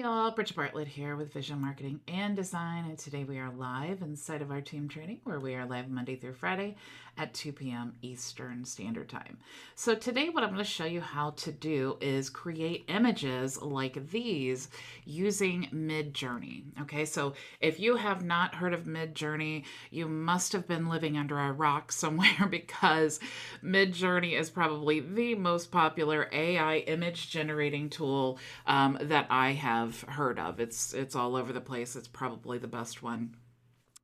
y'all, Bridget Bartlett here with Vision Marketing and Design, and today we are live inside of our team training where we are live Monday through Friday at 2 p.m. Eastern Standard Time. So today what I'm going to show you how to do is create images like these using Midjourney. Okay, so if you have not heard of Midjourney, you must have been living under a rock somewhere because Midjourney is probably the most popular AI image generating tool that I have heard of. It's all over the place. It's probably the best one.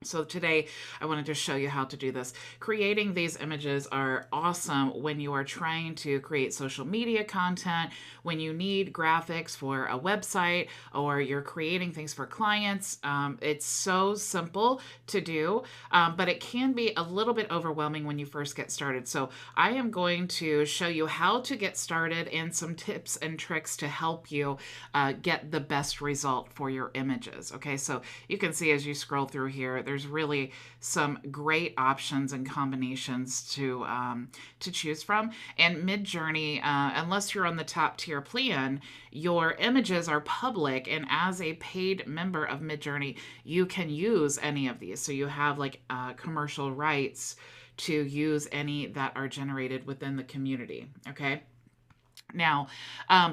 So today I wanted to show you how to do this. Creating these images are awesome when you are trying to create social media content, when you need graphics for a website, or you're creating things for clients. It's so simple to do, but it can be a little bit overwhelming when you first get started. So I am going to show you how to get started and some tips and tricks to help you get the best result for your images. Okay, so you can see as you scroll through here, there's really some great options and combinations to choose from. And Midjourney, unless you're on the top tier plan, your images are public, and as a paid member of Midjourney, you can use any of these. So you have like commercial rights to use any that are generated within the community. Okay. Now,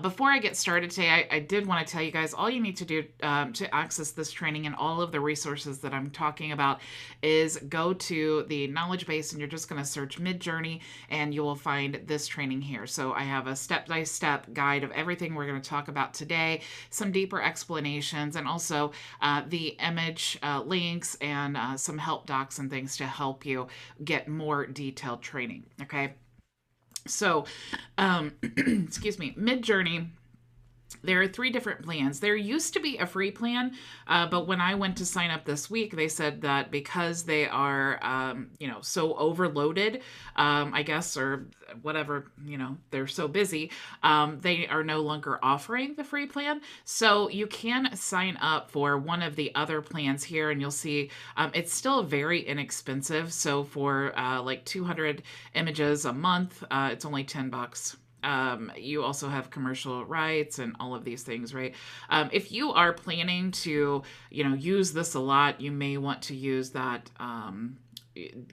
before I get started today, I did want to tell you guys all you need to do to access this training and all of the resources that I'm talking about is go to the knowledge base, and you're just going to search Midjourney and you will find this training here. So I have a step-by-step guide of everything we're going to talk about today, some deeper explanations, and also the image links and some help docs and things to help you get more detailed training. Okay. So, excuse me, Midjourney, there are 3 different plans. There used to be a free plan, but when I went to sign up this week, they said that because they are, so overloaded, I guess, or whatever, they're so busy, they are no longer offering the free plan. So you can sign up for one of the other plans here, and you'll see it's still very inexpensive. So for like 200 images a month, it's only $10. You also have commercial rights and all of these things, right? If you are planning to, use this a lot, you may want to use that,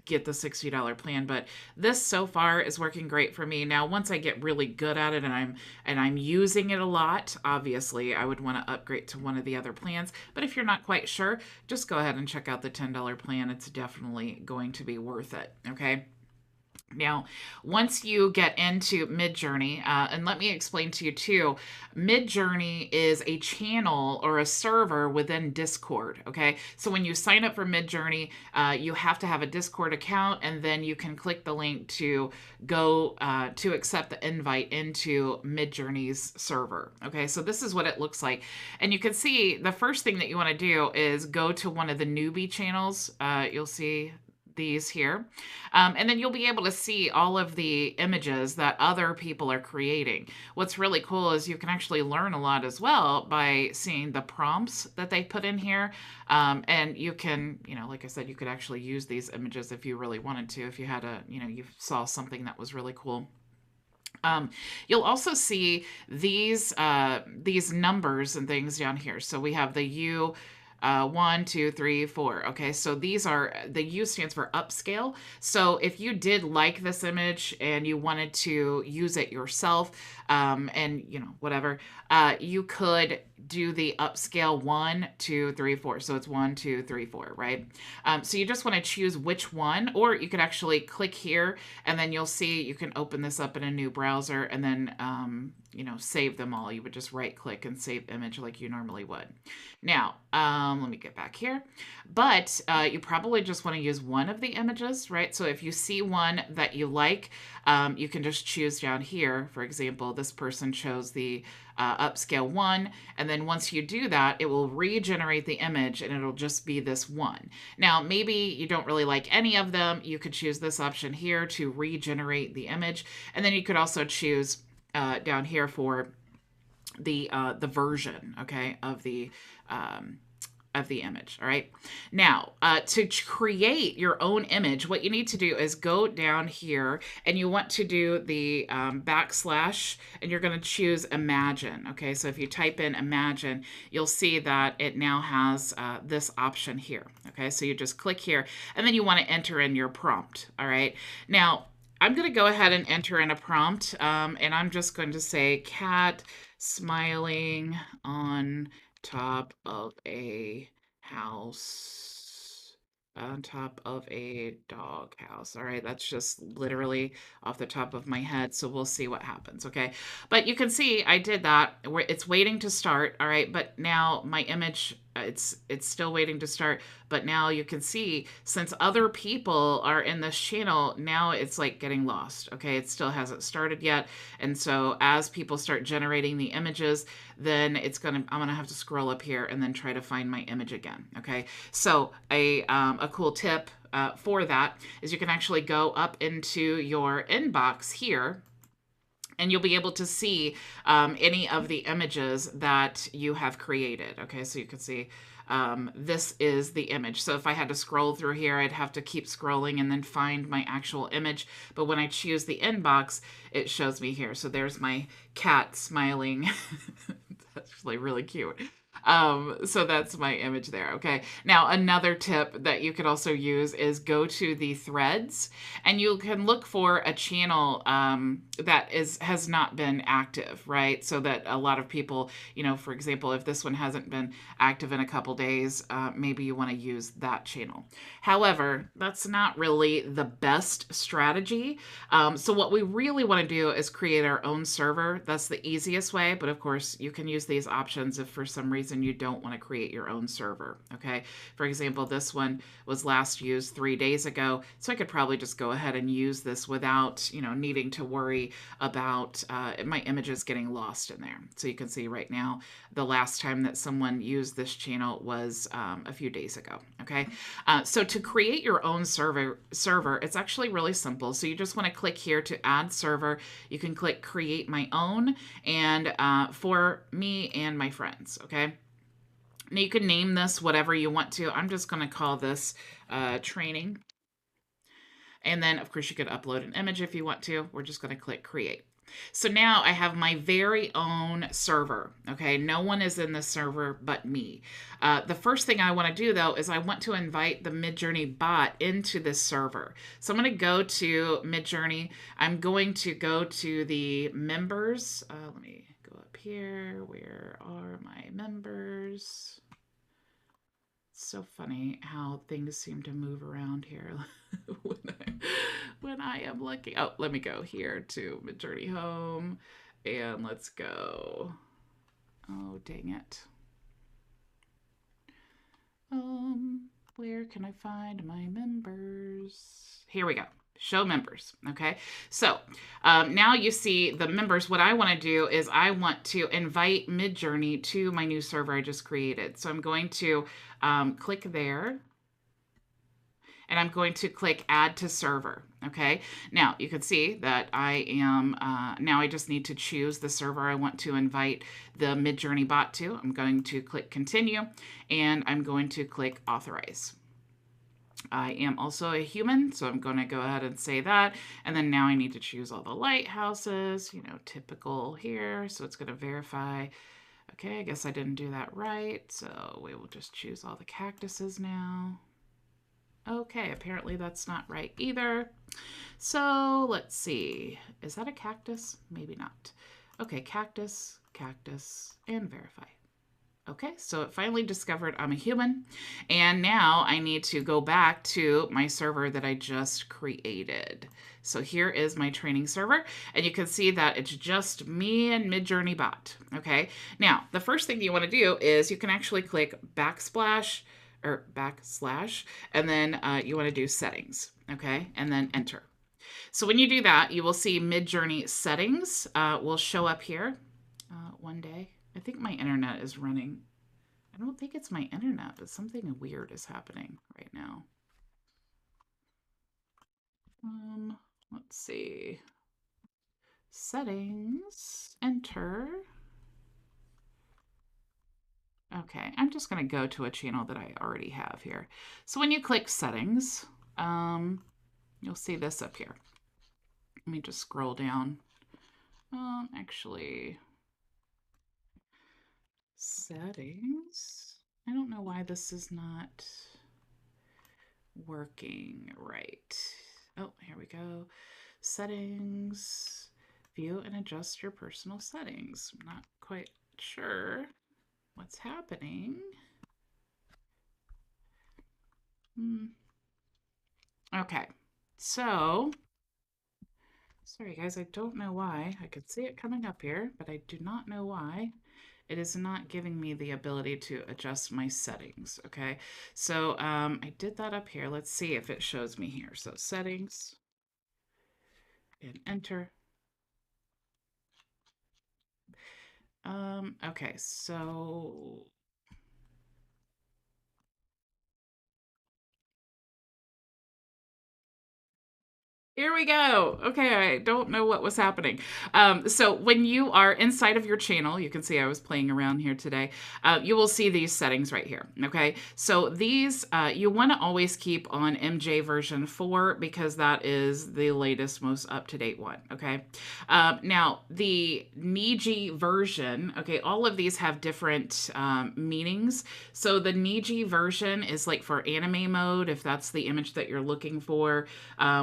get the $60 plan, but this so far is working great for me. Now, once I get really good at it and I'm using it a lot, obviously I would want to upgrade to one of the other plans. But if you're not quite sure, just go ahead and check out the $10 plan. It's definitely going to be worth it. Okay. Now, once you get into Midjourney, and let me explain to you too, Midjourney is a channel or a server within Discord, okay? So when you sign up for Midjourney, you have to have a Discord account, and then you can click the link to go to accept the invite into Midjourney's server, okay? So this is what it looks like. And you can see the first thing that you want to do is go to one of the Newbie channels. You'll see these here. And then you'll be able to see all of the images that other people are creating. What's really cool is you can actually learn a lot as well by seeing the prompts that they put in here. And you can, like I said, you could actually use these images if you really wanted to, if you had you saw something that was really cool. You'll also see these numbers and things down here. So we have the U, 1, 2, 3, 4. Okay, so these are, the U stands for upscale. So if you did like this image and you wanted to use it yourself, and whatever, you could do the upscale 1, 2, 3, 4. So it's 1, 2, 3, 4, right? So you just want to choose which one, or you could actually click here and then you'll see you can open this up in a new browser and then save them all. You would just right click and save image like you normally would. Now, let me get back here. But you probably just want to use one of the images, right? So if you see one that you like, you can just choose down here. For example, this person chose the upscale 1, and then once you do that, it will regenerate the image and it'll just be this one. Now, maybe you don't really like any of them. You could choose this option here to regenerate the image, and then you could also choose down here for the version, okay, of the of the image. All right. Now, to create your own image, what you need to do is go down here and you want to do the backslash and you're going to choose imagine. Okay. So if you type in imagine, you'll see that it now has this option here. Okay. So you just click here and then you want to enter in your prompt. All right. Now, I'm going to go ahead and enter in a prompt, and I'm just going to say cat smiling on top of a house, on top of a dog house. All right, that's just literally off the top of my head, so we'll see what happens, okay? But you can see I did that. It's waiting to start, all right? But now my image, it's still waiting to start, but now you can see since other people are in this channel, now it's like getting lost, okay? It still hasn't started yet, and so as people start generating the images, then I'm gonna have to scroll up here and then try to find my image again, okay? So a cool tip for that is you can actually go up into your inbox here and you'll be able to see any of the images that you have created. Okay, so you can see this is the image. So if I had to scroll through here, I'd have to keep scrolling and then find my actual image. But when I choose the inbox, it shows me here. So there's my cat smiling. That's actually really cute. So that's my image there. Okay. Now, another tip that you could also use is go to the threads and you can look for a channel that has not been active, right? So that a lot of people, for example, if this one hasn't been active in a couple days, maybe you want to use that channel. However, that's not really the best strategy. So what we really want to do is create our own server. That's the easiest way, but of course you can use these options if for some reason you don't want to create your own server. Okay. For example, this one was last used 3 days ago. So I could probably just go ahead and use this without, needing to worry about my images getting lost in there. So you can see right now, the last time that someone used this channel was a few days ago. Okay. So to create your own server, it's actually really simple. So you just want to click here to add server. You can click create my own and for me and my friends. Okay. Now you can name this whatever you want to. I'm just going to call this training. And then, of course, you could upload an image if you want to. We're just going to click create. So now I have my very own server, okay? No one is in this server but me. The first thing I want to do, though, is I want to invite the Midjourney bot into this server. So I'm going to go to Midjourney. I'm going to go to the members. Let me go up here. Where are my members? It's so funny how things seem to move around here when I am looking. Oh, let me go here to Midjourney Home and let's go. Oh, dang it. Where can I find my members? Here we go. Show members. Okay. So now you see the members. What I want to do is I want to invite Midjourney to my new server I just created. So I'm going to click there. And I'm going to click add to server. Okay. Now you can see that I am, now I just need to choose the server I want to invite the Midjourney bot to. I'm going to click continue and I'm going to click authorize. I am also a human, so I'm going to go ahead and say that. And then now I need to choose all the lighthouses, typical here. So it's going to verify. Okay, I guess I didn't do that right. So we will just choose all the cactuses now. Okay, apparently that's not right either. So let's see. Is that a cactus? Maybe not. Okay, cactus, cactus, and verify. Okay, so it finally discovered I'm a human. And now I need to go back to my server that I just created. So here is my training server. And you can see that it's just me and Midjourney bot. Okay, now the first thing you want to do is you can actually click backslash, and then you want to do settings, okay, and then enter. So when you do that, you will see Midjourney settings will show up here one day. I think my internet is running. I don't think it's my internet, but something weird is happening right now. Let's see. Settings, enter. Okay, I'm just going to go to a channel that I already have here. So when you click settings, you'll see this up here. Let me just scroll down. Actually, settings. I don't know why this is not working right. Oh, here we go. Settings. View and adjust your personal settings. I'm not quite sure what's happening. Okay, so sorry guys, I don't know why. I could see it coming up here, but I do not know why. It is not giving me the ability to adjust my settings, okay? So I did that up here. Let's see if it shows me here. So settings and enter. Okay, so here we go. Okay, I don't know what was happening. So when you are inside of your channel, you can see I was playing around here today. You will see these settings right here. Okay, so these you want to always keep on MJ version 4 because that is the latest, most up-to-date one. Okay, now the Niji version. Okay, all of these have different meanings. So the Niji version is like for anime mode, if that's the image that you're looking for.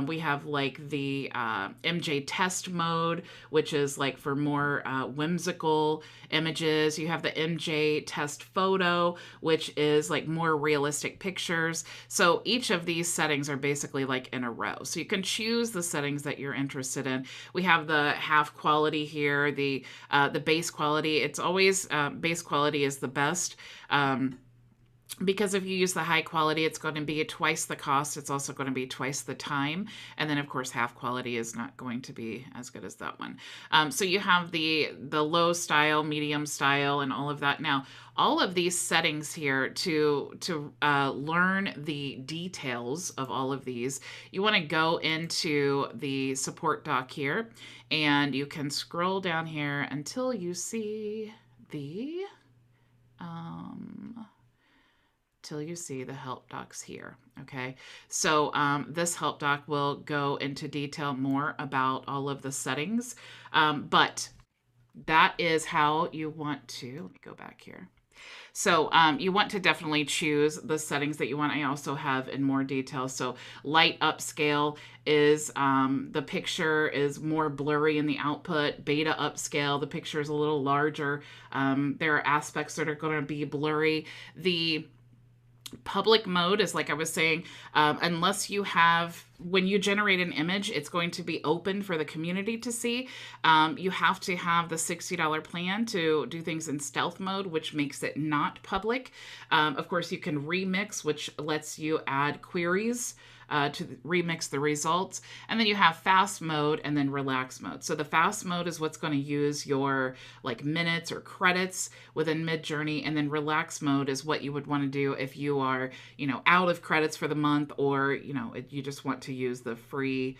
We have like the MJ test mode, which is like for more whimsical images. You have the MJ test photo, which is like more realistic pictures. So each of these settings are basically like in a row. So you can choose the settings that you're interested in. We have the half quality here, the base quality. It's always base quality is the best. Because if you use the high quality, it's going to be twice the cost. It's also going to be twice the time. And then, of course, half quality is not going to be as good as that one. So you have the low style, medium style, and all of that. Now, all of these settings here to learn the details of all of these, you want to go into the support doc here, and you can scroll down here until you see the till you see the help docs here. Okay, so this help doc will go into detail more about all of the settings, but that is how you want to, let me go back here. So you want to definitely choose the settings that you want. I also have in more detail. So light upscale is the picture is more blurry in the output. Beta upscale, the picture is a little larger. There are aspects that are going to be blurry. The public mode is, like I was saying, unless you have, when you generate an image, it's going to be open for the community to see. You have to have the $60 plan to do things in stealth mode, which makes it not public. Of course, you can remix, which lets you add queries to remix the results. And then you have fast mode and then relax mode. So the fast mode is what's going to use your like minutes or credits within Midjourney. And then relax mode is what you would want to do if you are, out of credits for the month, or, you just want to use the free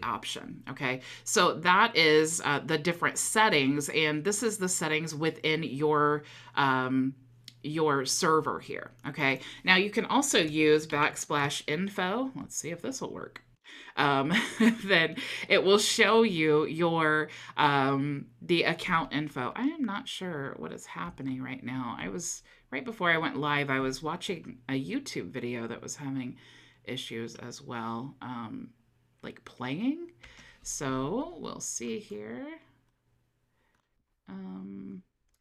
option. Okay, so that is the different settings, and this is the settings within your server here. Okay, now you can also use \info. Let's see if this will work. Then it will show you your the account info. I am not sure what is happening right now. Right before I went live, I was watching a YouTube video that was having issues as well, like playing. So we'll see here.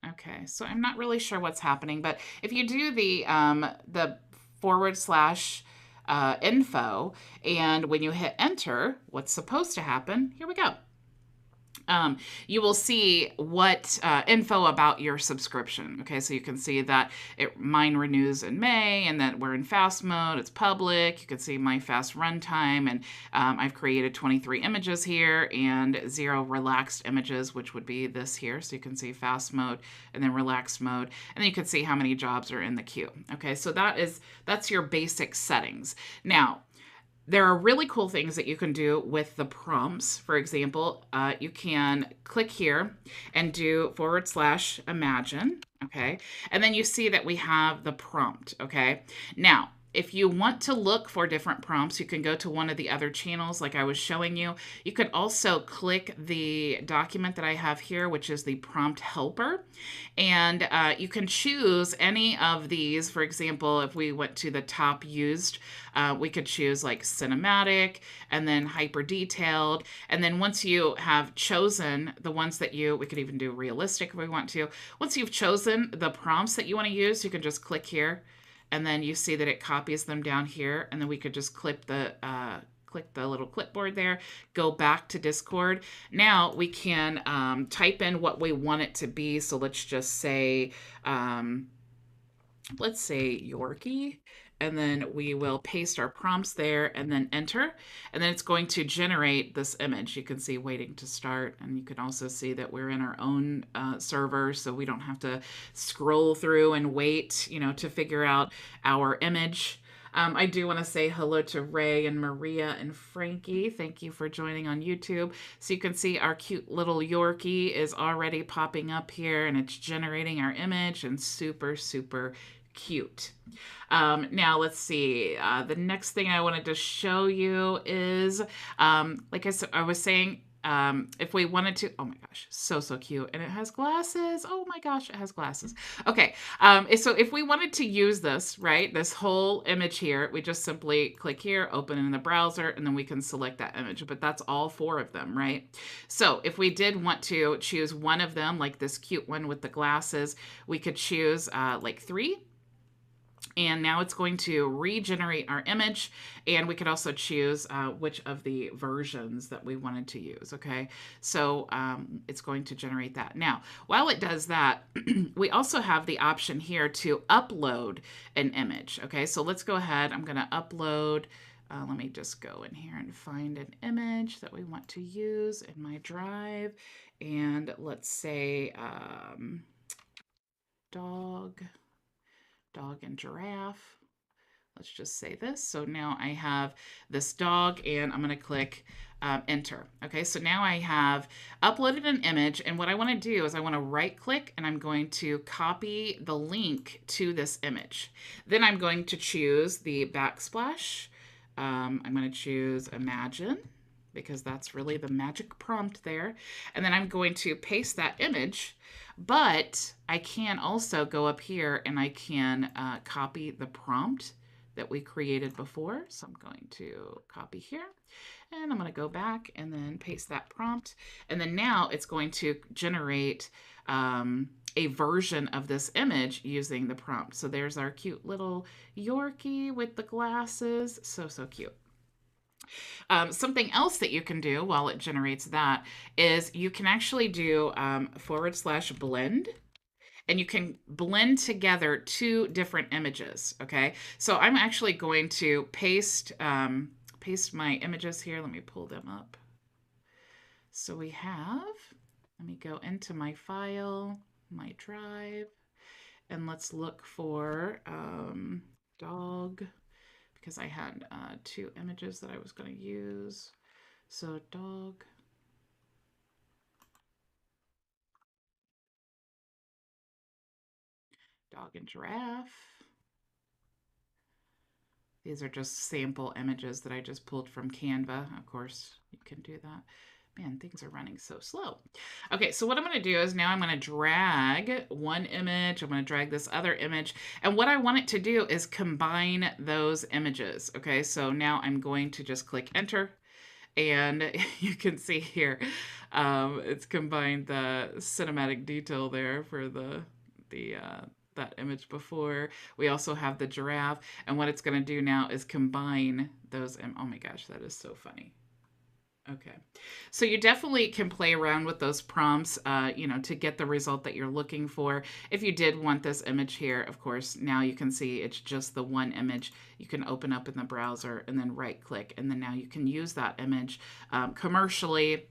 Okay, so I'm not really sure what's happening, but if you do the / info, and when you hit enter, what's supposed to happen, here we go. You will see what info about your subscription. Okay, so you can see that mine renews in May, and that we're in fast mode. It's public. You can see my fast runtime, and I've created 23 images here and 0 relaxed images, which would be this here. So you can see fast mode and then relaxed mode, and then you can see how many jobs are in the queue. Okay, so that's your basic settings. Now, there are really cool things that you can do with the prompts. For example, you can click here and do / imagine. Okay. And then you see that we have the prompt. Okay. Now, if you want to look for different prompts, you can go to one of the other channels like I was showing you. You could also click the document that I have here, which is the prompt helper. And you can choose any of these. For example, if we went to the top used, we could choose like cinematic and then hyper detailed. And then once you have chosen the ones that we could even do realistic if we want to. Once you've chosen the prompts that you want to use, you can just click here, and then you see that it copies them down here, and then we could just click the little clipboard there, go back to Discord. Now we can type in what we want it to be. So let's just say, Yorkie, and then we will paste our prompts there and then enter, and then it's going to generate this image. You can see waiting to start, and you can also see that we're in our own server, so we don't have to scroll through and wait, to figure out our image. I do want to say hello to Ray and Maria and Frankie. Thank you for joining on YouTube. So you can see our cute little Yorkie is already popping up here, and it's generating our image, and super, super cute. Now let's see. The next thing I wanted to show you is, like I was saying, if we wanted to, oh my gosh, so cute, and it has glasses. Oh my gosh, it has glasses. Okay, so if we wanted to use this, right, this whole image here, we just simply click here, open in the browser, and then we can select that image. But that's all 4 of them, right? So if we did want to choose one of them, like this cute one with the glasses, we could choose like 3. And now it's going to regenerate our image, and we could also choose which of the versions that we wanted to use, okay? So it's going to generate that. Now, while it does that, we also have the option here to upload an image, okay? So let's go ahead. I'm going to upload. Let me just go in here and find an image that we want to use in my drive. And let's say dog and giraffe. Let's just say this. So now I have this dog, and I'm going to click enter. Okay, so now I have uploaded an image, and what I want to do is I want to right click, and I'm going to copy the link to this image. Then I'm going to choose the backsplash. I'm going to choose imagine, because that's really the magic prompt there. And then I'm going to paste that image, but I can also go up here and I can copy the prompt that we created before. So I'm going to copy here, and I'm going to go back and then paste that prompt. And then now it's going to generate a version of this image using the prompt. So there's our cute little Yorkie with the glasses. So cute. Something else that you can do while it generates that is you can actually do /blend, and you can blend together 2 different images. Okay, so I'm actually going to paste my images here. Let me pull them up. So we have, let me go into my file, my drive, and let's look for dog, because I had 2 images that I was going to use. So dog and giraffe. These are just sample images that I just pulled from Canva. Of course, you can do that. Man, things are running so slow. Okay, so what I'm going to do is now I'm going to drag one image. I'm going to drag this other image. And what I want it to do is combine those images. Okay, so now I'm going to just click enter. And you can see here, it's combined the cinematic detail there for that image before. We also have the giraffe, and what it's going to do now is combine those. Oh my gosh, that is so funny. Okay, so you definitely can play around with those prompts, to get the result that you're looking for. If you did want this image here, of course, now you can see it's just the one image. You can open up in the browser and then right click, and then now you can use that image commercially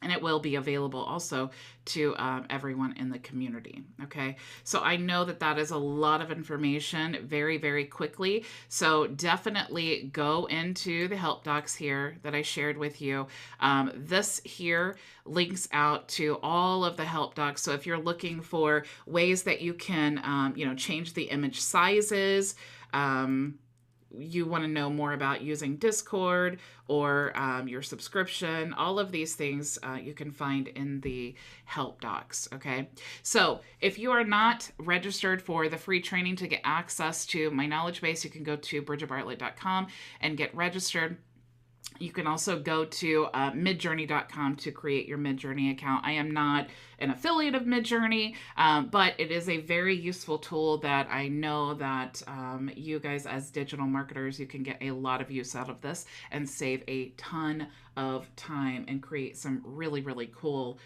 And it will be available also to everyone in the community. Okay. So I know that that is a lot of information very, very quickly. So definitely go into the help docs here that I shared with you. This here links out to all of the help docs. So if you're looking for ways that you can, change the image sizes, you want to know more about using Discord or your subscription, all of these things you can find in the help docs. Okay. So if you are not registered for the free training to get access to my knowledge base, you can go to bridgetbartlett.com and get registered. You can also go to midjourney.com to create your Midjourney account. I am not an affiliate of Midjourney, but it is a very useful tool that I know that you guys as digital marketers, you can get a lot of use out of this and save a ton of time and create some really, really cool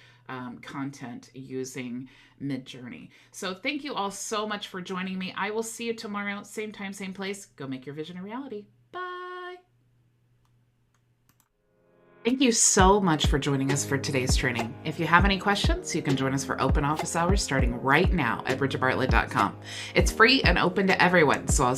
content using Midjourney. So thank you all so much for joining me. I will see you tomorrow, same time, same place. Go make your vision a reality. Bye. Thank you so much for joining us for today's training. If you have any questions, you can join us for open office hours starting right now at bridgetbartlett.com. It's free and open to everyone, so I'll